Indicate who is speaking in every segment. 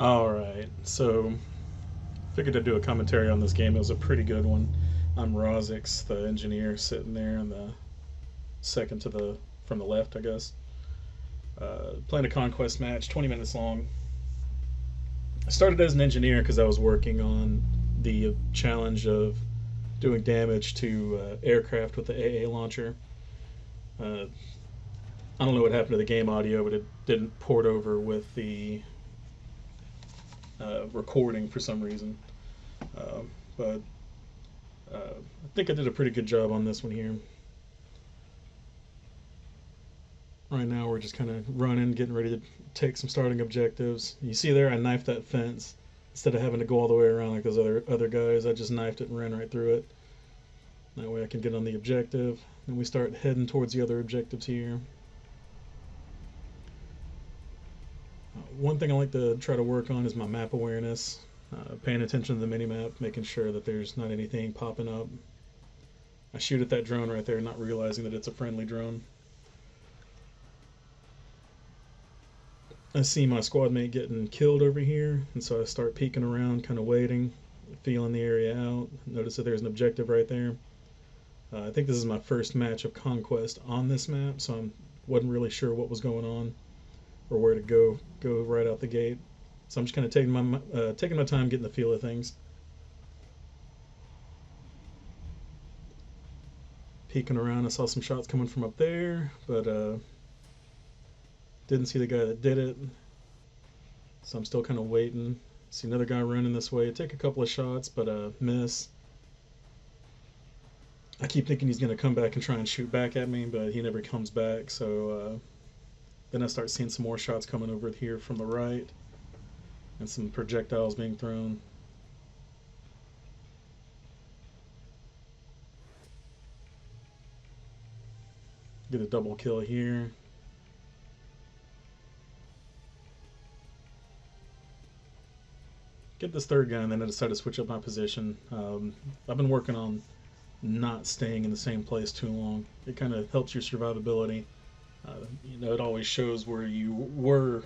Speaker 1: Alright, so figured I'd do a commentary on this game. It was a pretty good one. I'm Rozix, the engineer, sitting there in the second to the from the left, I guess. Playing a Conquest match, 20 minutes long. I started as an engineer because I was working on the challenge of doing damage to aircraft with the AA launcher. Uh, I don't know what happened to the game audio, but it didn't port over with the recording for some reason. But I think I did a pretty good job on this one here. Right now we're just kind of running, getting ready to take some starting objectives. You see there, I knifed that fence. Instead of having to go all the way around like those other guys, I just knifed it and ran right through it. That way I can get on the objective. And we start heading towards the other objectives here. One thing I like to try to work on is my map awareness. Paying attention to the minimap, making sure that there's not anything popping up. I shoot at that drone right there, not realizing that it's a friendly drone. I see my squad mate getting killed over here, and so I start peeking around, kind of waiting, feeling the area out. Notice that there's an objective right there. I think this is my first match of Conquest on this map, so I wasn't really sure what was going on or where to go right out the gate. So I'm just kind of taking my time getting the feel of things. Peeking around, I saw some shots coming from up there, but didn't see the guy that did it. So I'm still kind of waiting. See another guy running this way. Take a couple of shots, but miss. I keep thinking he's going to come back and try and shoot back at me, but he never comes back. So then I start seeing some more shots coming over here from the right, and some projectiles being thrown. Get a double kill here. Get this third guy, and then I decide to switch up my position. I've been working on not staying in the same place too long. It kind of helps your survivability. It always shows where you were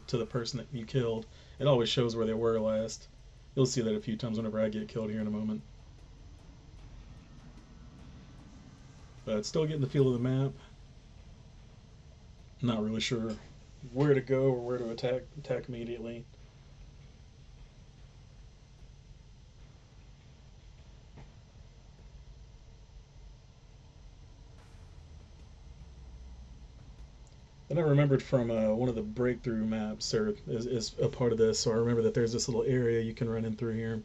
Speaker 1: to the person that you killed. It always shows where they were last. You'll see that a few times whenever I get killed here in a moment. But still getting the feel of the map. Not really sure where to go or where to attack immediately. Then I remembered from one of the breakthrough maps, or is a part of this, so I remember that there's this little area you can run in through here.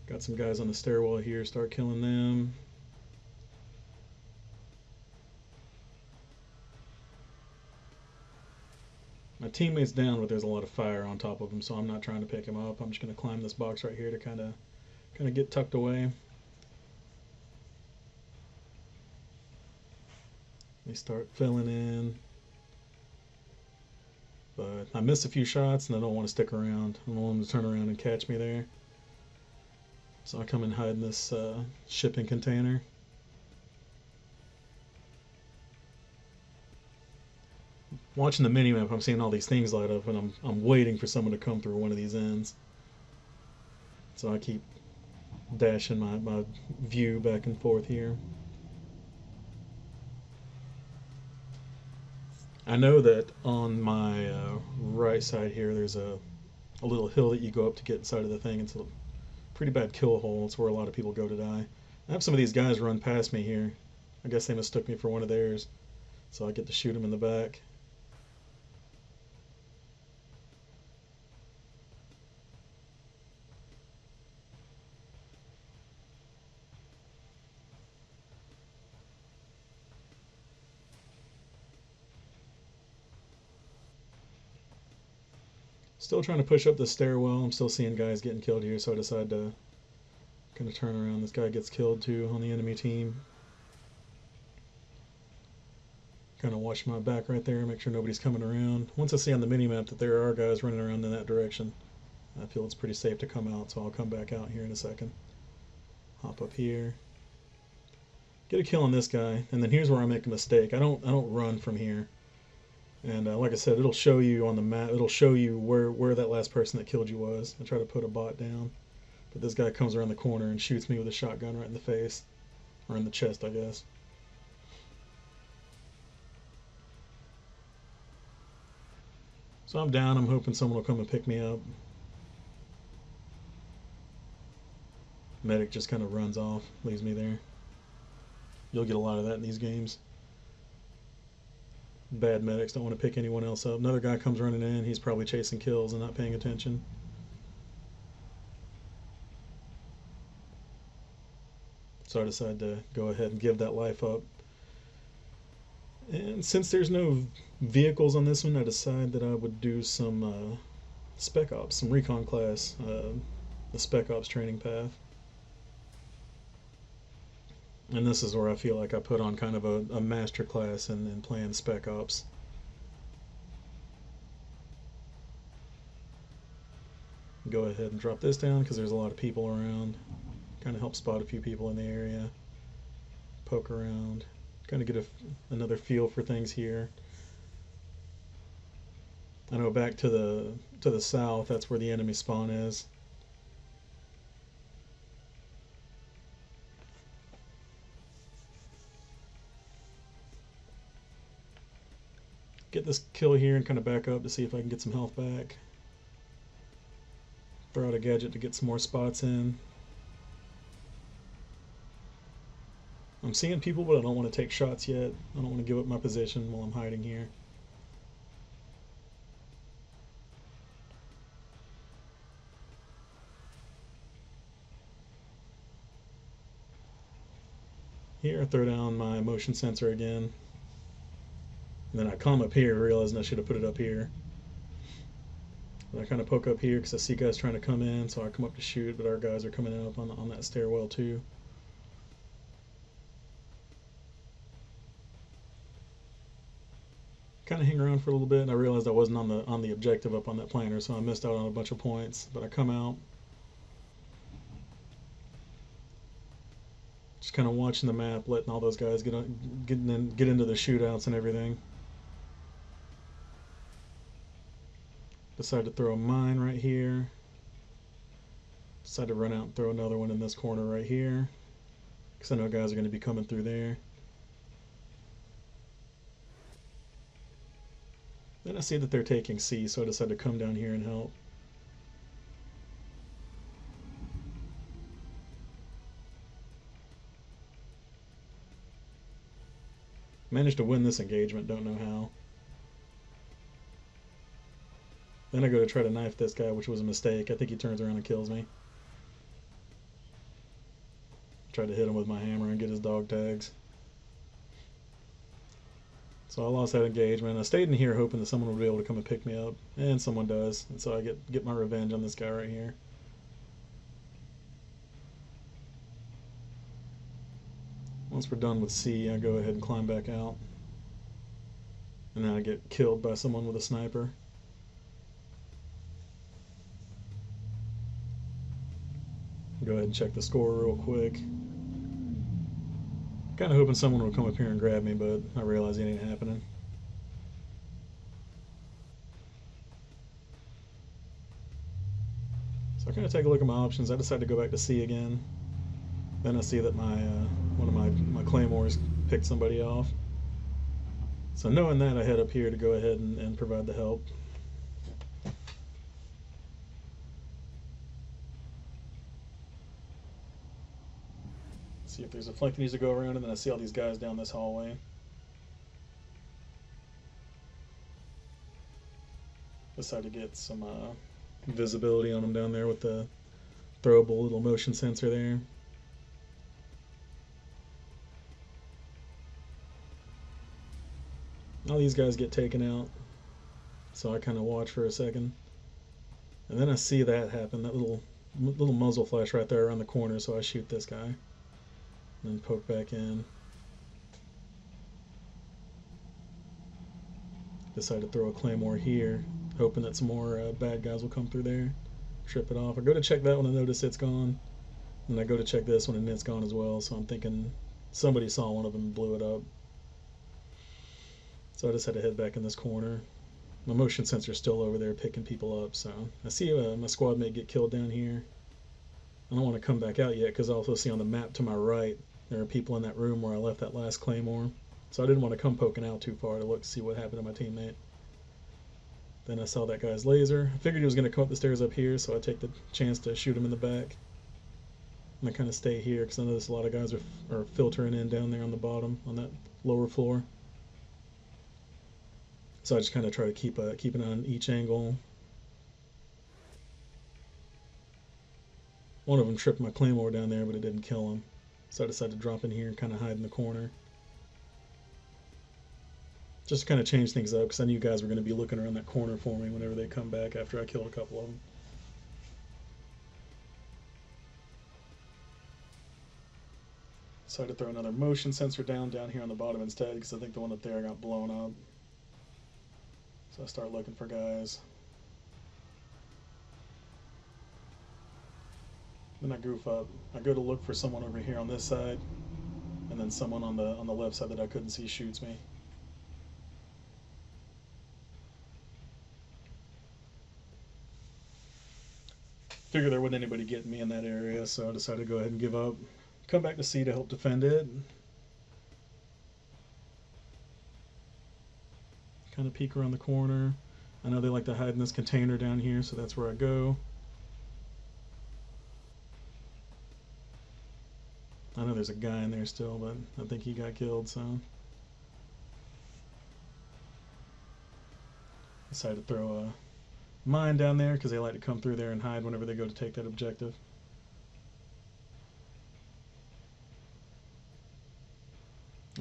Speaker 1: Got some guys on the stairwell here, start killing them. My teammate's down, but there's a lot of fire on top of him, so I'm not trying to pick him up. I'm just going to climb this box right here to kind of get tucked away. They start filling in. But I missed a few shots, and I don't want to stick around. I don't want them to turn around and catch me there. So I come and hide in this shipping container. Watching the minimap, I'm seeing all these things light up, and I'm waiting for someone to come through one of these ends. So I keep dashing my view back and forth here. I know that on my right side here, there's a little hill that you go up to get inside of the thing. It's a pretty bad kill hole. It's where a lot of people go to die. I have some of these guys run past me here. I guess they mistook me for one of theirs, so I get to shoot them in the back. Still trying to push up the stairwell. I'm still seeing guys getting killed here, so I decide to kind of turn around. This guy gets killed too on the enemy team. Kind of watch my back right there, make sure nobody's coming around. Once I see on the minimap that there are guys running around in that direction, I feel it's pretty safe to come out, so I'll come back out here in a second. Hop up here. Get a kill on this guy, and then here's where I make a mistake. I don't run from here. And like I said, it'll show you on the map. It'll show you where that last person that killed you was. I try to put a bot down, but this guy comes around the corner and shoots me with a shotgun right in the face, or in the chest, I guess. So I'm down. I'm hoping someone will come and pick me up. Medic just kind of runs off, leaves me there. You'll get a lot of that in these games. Bad medics don't want to pick anyone else up. Another guy comes running in. He's probably chasing kills and not paying attention. So I decided to go ahead and give that life up. And since there's no vehicles on this one, I decided that I would do some Spec Ops, some Recon Class, the Spec Ops training path. And this is where I feel like I put on kind of a master class in playing Spec Ops. Go ahead and drop this down because there's a lot of people around. Kind of help spot a few people in the area. Poke around. Kind of get another feel for things here. I know back to the south, that's where the enemy spawn is. Get this kill here and kind of back up to see if I can get some health back. Throw out a gadget to get some more spots in. I'm seeing people, but I don't want to take shots yet. I don't want to give up my position while I'm hiding here. Here, I throw down my motion sensor again. And then I come up here, realizing I should have put it up here. But I kind of poke up here because I see guys trying to come in, so I come up to shoot, but our guys are coming up on that stairwell too. Kind of hang around for a little bit, and I realized I wasn't on the objective up on that planner, so I missed out on a bunch of points. But I come out, just kind of watching the map, letting all those guys get into the shootouts and everything. Decided to throw a mine right here. Decided to run out and throw another one in this corner right here, because I know guys are going to be coming through there. Then I see that they're taking C, so I decided to come down here and help. Managed to win this engagement, don't know how. Then I go to try to knife this guy, which was a mistake. I think he turns around and kills me. Tried to hit him with my hammer and get his dog tags. So I lost that engagement. I stayed in here hoping that someone would be able to come and pick me up, and someone does. And so I get my revenge on this guy right here. Once we're done with C, I go ahead and climb back out. And then I get killed by someone with a sniper. Go ahead and check the score real quick. Kind of hoping someone would come up here and grab me, but I realize it ain't happening. So I kind of take a look at my options. I decide to go back to C again. Then I see that one of my claymores picked somebody off. So knowing that, I head up here to go ahead and provide the help. See if there's a flank that needs to go around, and then I see all these guys down this hallway. Decide to get some visibility on them down there with the throwable little motion sensor there. All these guys get taken out, so I kind of watch for a second, and then I see that happen, that little muzzle flash right there around the corner, so I shoot this guy. And then poke back in. Decide to throw a claymore here, hoping that some more bad guys will come through there. Trip it off. I go to check that one and notice it's gone. And I go to check this one and it's gone as well, so I'm thinking Somebody saw one of them and blew it up. So I just had to head back in this corner. My motion sensor's still over there picking people up, so I see my squad mate get killed down here. I don't want to come back out yet because I also see on the map to my right there are people in that room where I left that last claymore. So I didn't want to come poking out too far to look to see what happened to my teammate. Then I saw that guy's laser. I figured he was going to come up the stairs up here, so I take the chance to shoot him in the back. And I kind of stay here because I know there's a lot of guys are filtering in down there on the bottom on that lower floor. So I just kind of try to keep an eye on each angle. One of them tripped my claymore down there, but it didn't kill him. So I decided to drop in here and kind of hide in the corner. Just to kind of change things up, because I knew you guys were going to be looking around that corner for me whenever they come back after I killed a couple of them. So I had to throw another motion sensor down here on the bottom instead, because I think the one up there got blown up. So I start looking for guys. Then I goof up. I go to look for someone over here on this side, and then someone on the left side that I couldn't see shoots me. Figured there wasn't anybody getting me in that area, so I decided to go ahead and give up. Come back to C to help defend it. Kind of peek around the corner. I know they like to hide in this container down here, so that's where I go. I know there's a guy in there still, but I think he got killed, so decided to throw a mine down there because they like to come through there and hide whenever they go to take that objective.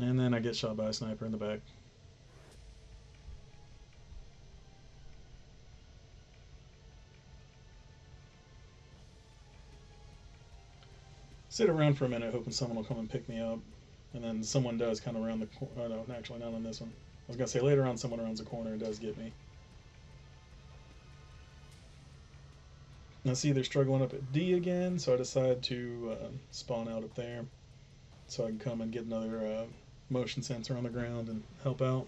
Speaker 1: And then I get shot by a sniper in the back. Sit around for a minute hoping someone will come and pick me up. And then someone does kind of around the corner. Oh no, actually not on this one. I was going to say later on someone around the corner and does get me. I see they're struggling up at D again, so I decide to spawn out up there so I can come and get another motion sensor on the ground and help out.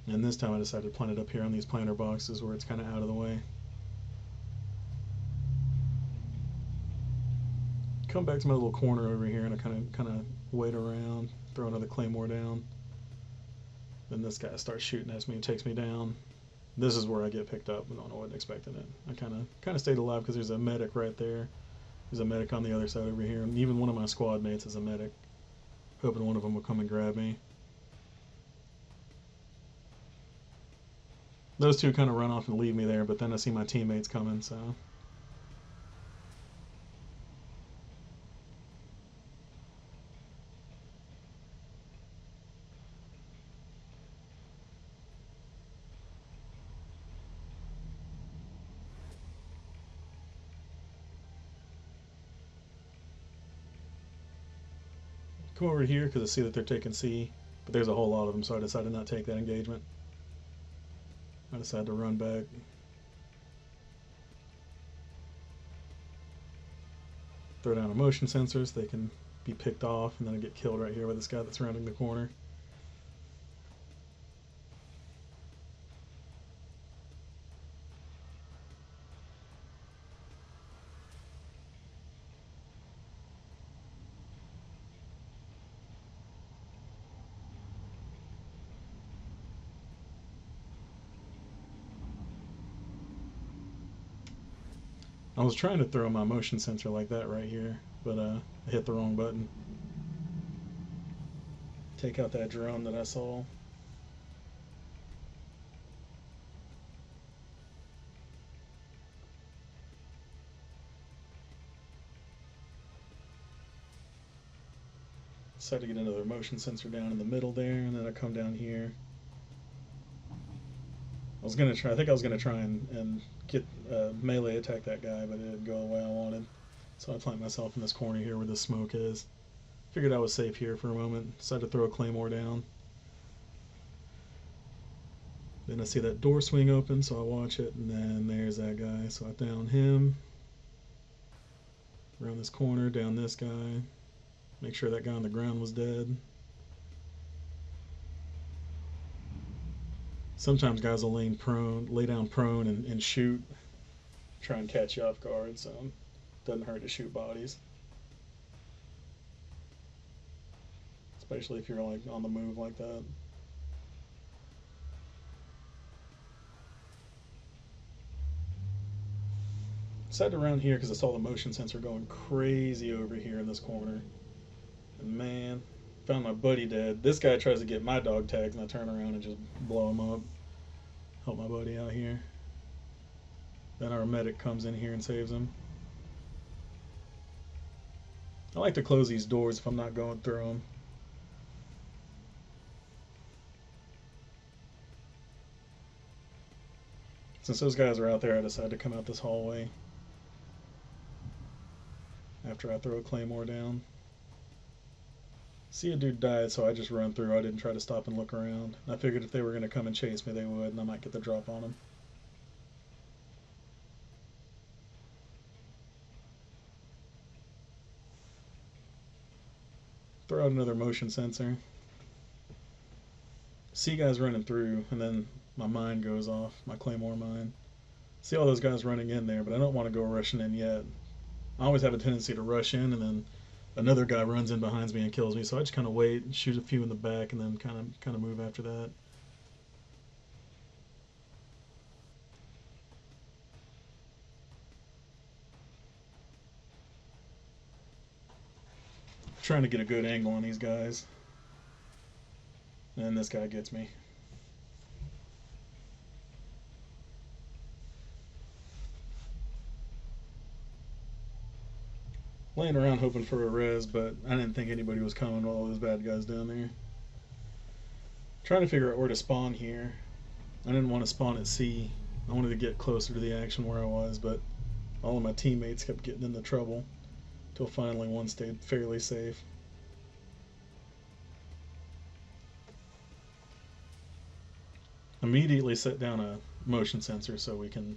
Speaker 1: And this time I decided to plant it up here on these planter boxes where it's kind of out of the way. Come back to my little corner over here and I kind of wait around, throw another claymore down. Then this guy starts shooting at me and takes me down. This is where I get picked up, and I wasn't expecting it. I kind of stayed alive because there's a medic right there. There's a medic on the other side over here, and even one of my squad mates is a medic. Hoping one of them will come and grab me. Those two kind of run off and leave me there, but then I see my teammates coming, so. Come over here because I see that they're taking C, but there's a whole lot of them, so I decided not to take that engagement. I decided to run back. Throw down a motion sensor so they can be picked off, and then I get killed right here by this guy that's rounding the corner. I was trying to throw my motion sensor like that right here, but I hit the wrong button. Take out that drone that I saw. Decided to get another motion sensor down in the middle there, and then I come down here. I think I was gonna try and get melee attack that guy, but it didn't go the way I wanted. So I plant myself in this corner here where the smoke is. Figured I was safe here for a moment. Decided to throw a claymore down. Then I see that door swing open, so I watch it, and then there's that guy. So I down him. Around this corner, down this guy. Make sure that guy on the ground was dead. Sometimes guys will lay down prone and shoot, try and catch you off guard, so it doesn't hurt to shoot bodies. Especially if you're like on the move like that. Sat around here because I saw the motion sensor going crazy over here in this corner. And man, found my buddy dead. This guy tries to get my dog tags and I turn around and just blow him up. Help my buddy out here. Then our medic comes in here and saves him. I like to close these doors if I'm not going through them. Since those guys are out there, I decided to come out this hallway after I throw a claymore down. See a dude died, so I just run through. I didn't try to stop and look around. I figured if they were going to come and chase me, they would, and I might get the drop on them. Throw out another motion sensor. See guys running through, and then my mine goes off, my claymore mine. See all those guys running in there, but I don't want to go rushing in yet. I always have a tendency to rush in, and then another guy runs in behind me and kills me, so I just kind of wait and shoot a few in the back, and then kind of move after that. Trying to get a good angle on these guys, and this guy gets me. Laying around hoping for a res, but I didn't think anybody was coming with all those bad guys down there. Trying to figure out where to spawn here. I didn't want to spawn at C. I wanted to get closer to the action where I was, but all of my teammates kept getting into trouble till finally one stayed fairly safe. Immediately set down a motion sensor so we can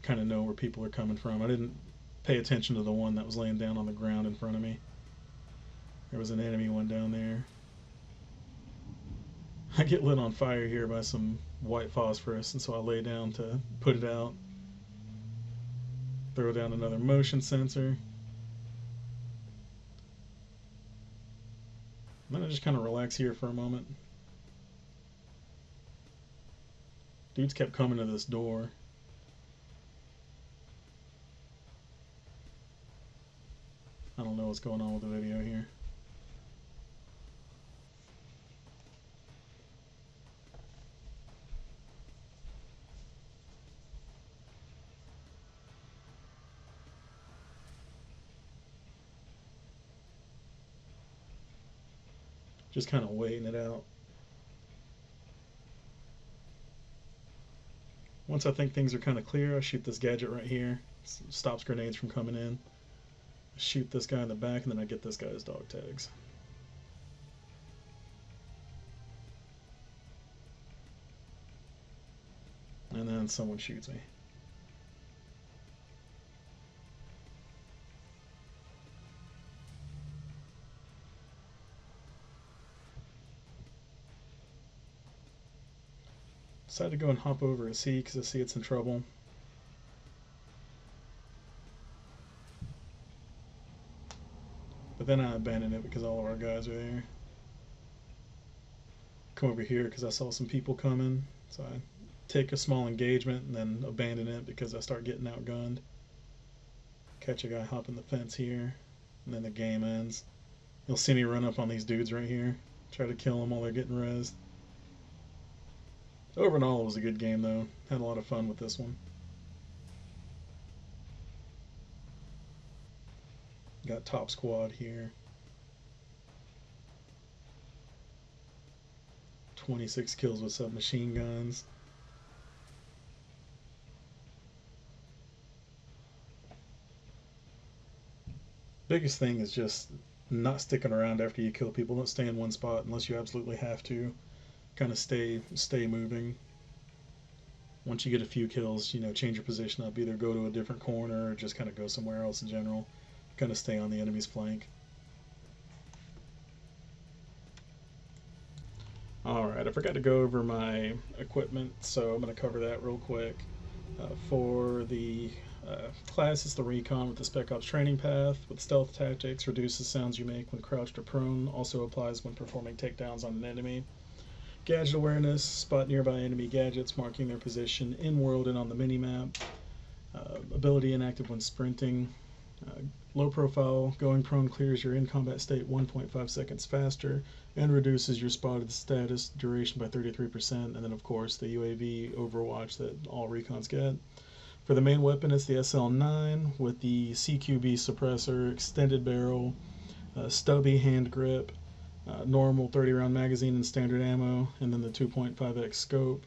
Speaker 1: kind of know where people are coming from. I didn't pay attention to the one that was laying down on the ground in front of me. There was an enemy one down there. I get lit on fire here by some white phosphorus, and so I lay down to put it out. Throw down another motion sensor. And then I just kind of relax here for a moment. Dudes kept coming to this door. I don't know what's going on with the video here. Just kind of waiting it out. Once I think things are kind of clear, I shoot this gadget right here. Stops grenades from coming in. Shoot this guy in the back, and then I get this guy's dog tags. And then someone shoots me. Decided to go and hop over a C because I see it's in trouble. But then I abandoned it because all of our guys are there. Come over here because I saw some people coming. So I take a small engagement and then abandon it because I start getting outgunned. Catch a guy hopping the fence here, and then the game ends. You'll see me run up on these dudes right here. Try to kill them while they're getting rezzed. Overall, it was a good game though. Had a lot of fun with this one. Got top squad here. 26 kills with submachine guns. Biggest thing is just not sticking around after you kill people. Don't stay in one spot unless you absolutely have to. Kind of stay moving. Once you get a few kills, change your position up, either go to a different corner or just kind of go somewhere else in general. Kind of stay on the enemy's flank. Alright, I forgot to go over my equipment, so I'm going to cover that real quick. For the class, it's the Recon with the Spec Ops training path. With stealth tactics, reduces sounds you make when crouched or prone, also applies when performing takedowns on an enemy. Gadget awareness, spot nearby enemy gadgets, marking their position in-world and on the minimap. Ability inactive when sprinting. Low profile, going prone clears your in-combat state 1.5 seconds faster and reduces your spotted status duration by 33%, and then of course the UAV overwatch that all recons get. For the main weapon, it's the SL9 with the CQB suppressor, extended barrel, stubby hand grip, normal 30 round magazine and standard ammo, and then the 2.5x scope.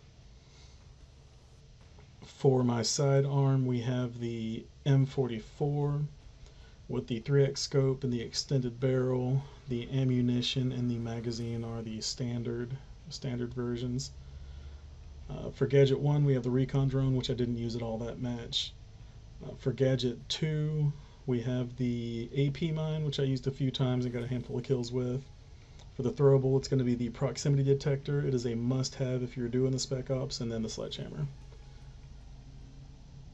Speaker 1: For my sidearm, we have the M44 with the 3x scope and the extended barrel. The ammunition and the magazine are the standard versions. For Gadget 1, we have the Recon drone, which I didn't use at all that match. For Gadget 2, we have the AP mine, which I used a few times and got a handful of kills with. For the throwable, it's going to be the proximity detector. It is a must-have if you're doing the Spec Ops, and then the sledgehammer.